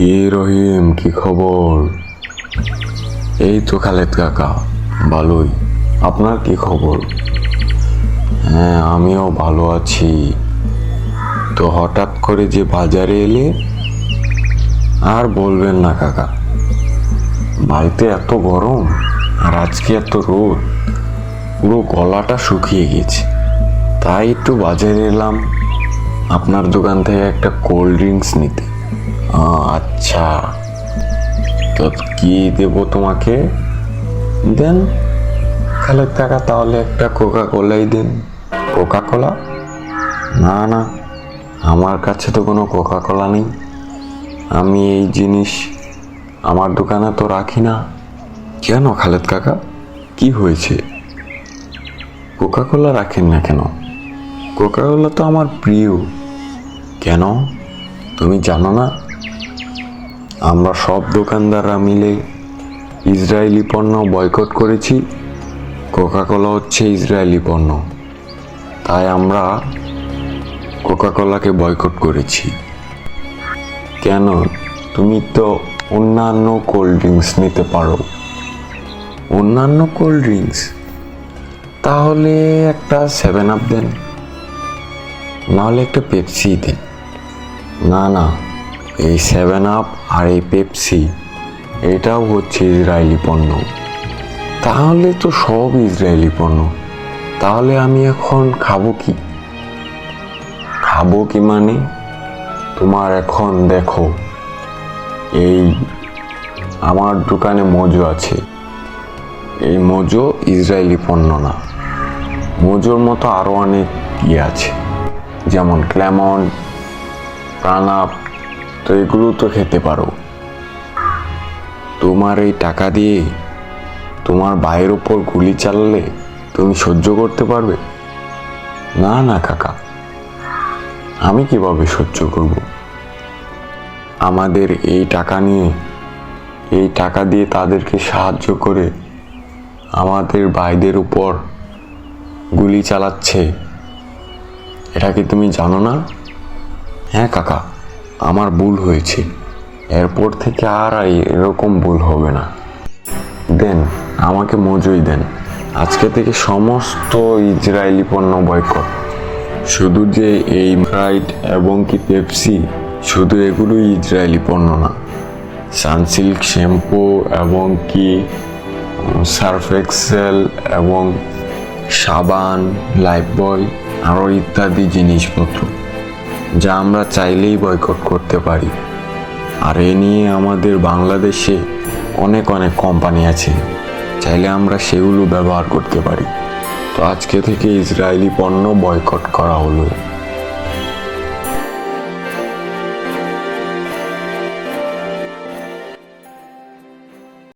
কি রহিম, কি খবর? এই তো খালেদ কাকা, ভালোই। আপনার কি খবর? হ্যাঁ, আমিও ভালো আছি। তো হঠাৎ করে যে বাজারে এলে, আর বলবেন না কাকা, বাড়িতে এত গরম আর আজকে এত রোদ, পুরো গলাটা শুকিয়ে গেছে। তাই একটু বাজারে এলাম আপনার দোকান থেকে একটা কোল্ড ড্রিঙ্কস নিতে। আচ্ছা, তো কি দেবো তোমাকে? দেন খালেদ কাকা, তাহলে একটা কোকা কোলাই দেন। কোকা কোলা? না না, আমার কাছে তো কোনো কোকা কোলা নেই। আমি এই জিনিস আমার দোকানে তো রাখি না। কেন খালেদ কাকা, কি হয়েছে? কোকা কোলা রাখেন না কেন? কোকা কোলা তো আমার প্রিয়। কেন, তুমি জানো না? আমরা সব দোকানদাররা মিলে ইসরায়েলি পণ্য বয়কট করেছি। কোকা কোলা হচ্ছে ইসরায়েলি পণ্য, তাই আমরা কোকা কোলাকে বয়কট করেছি। কেন, তুমি তো অন্যান্য কোল্ড ড্রিঙ্কস নিতে পারো। অন্যান্য কোল্ড ড্রিঙ্কস? তাহলে একটা 7 আপ দেন, নাহলে একটা পেপসি দেন। না না, এই 7 আপ আর এই পেপসি, এটাও হচ্ছে ইসরায়েলি পণ্য। তাহলে তো সব ইসরায়েলি পণ্য। তাহলে আমি এখন খাবো কি? খাবো কি মানে, তোমার এখন দেখো, এই আমার দোকানে মোজো আছে। এই মোজো ইসরায়েলি পণ্য না। মোজোর মতো আরো অনেক আছে, যেমন ক্ল্যামন, প্রাণাপ, তো এগুলো তো খেতে পারো। তোমার এই টাকা দিয়ে তোমার ভাইয়ের ওপর গুলি চালালে তুমি সহ্য করতে পারবে? না না কাকা, আমি কিভাবে সহ্য করব? আমাদের এই টাকা নিয়ে, এই টাকা দিয়ে তাদেরকে সাহায্য করে আমাদের ভাইদের উপর গুলি চালাচ্ছে, এটা কি তুমি জানো না? হ্যাঁ কাকা, আমার ভুল হয়েছে। এরপর থেকে আর এরকম ভুল হবে না। দেন, আমাকে মোজোই দেন। আজকে থেকে সমস্ত ইসরায়েলি পণ্য বয়কট। শুধু যে এই ফ্রাইড এবং কি পেপসি, শুধু এগুলোই ইসরায়েলি পণ্য না। সানসিল্ক শ্যাম্পু এবং কি সার্ফ এক্সেল এবং সাবান, লাইফবয়, আরও ইত্যাদি জিনিসপত্র, যা আমরা চাইলেই বয়কট করতে পারি। আর এ নিয়ে আমাদের বাংলাদেশে অনেক অনেক কোম্পানি আছে, চাইলে আমরা সেগুলো ব্যবহার করতে পারি। তো আজকে থেকে ইসরায়েলি পণ্য বয়কট করা হলো।